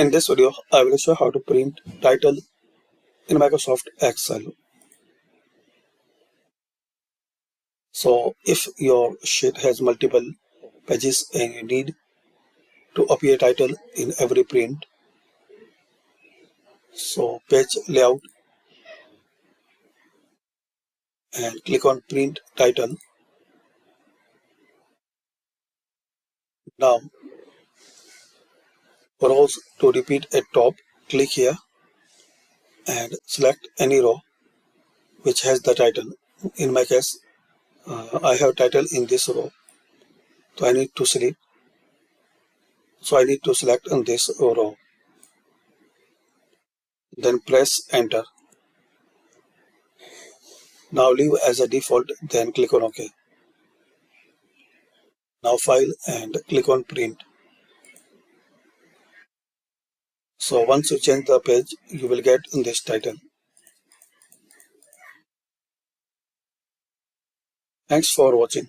In this video, I will show how to print title in Microsoft Excel. So if your sheet has multiple pages and you need to appear title in every print, so page layout and click on print title. Now rows to repeat at top, click here and select any row which has the title. In my case, I have title in this row, so I need to select on this row. Then press enter. Now leave as a default, then click on OK. Now file and click on print. So once you change the page, you will get this title. Thanks for watching.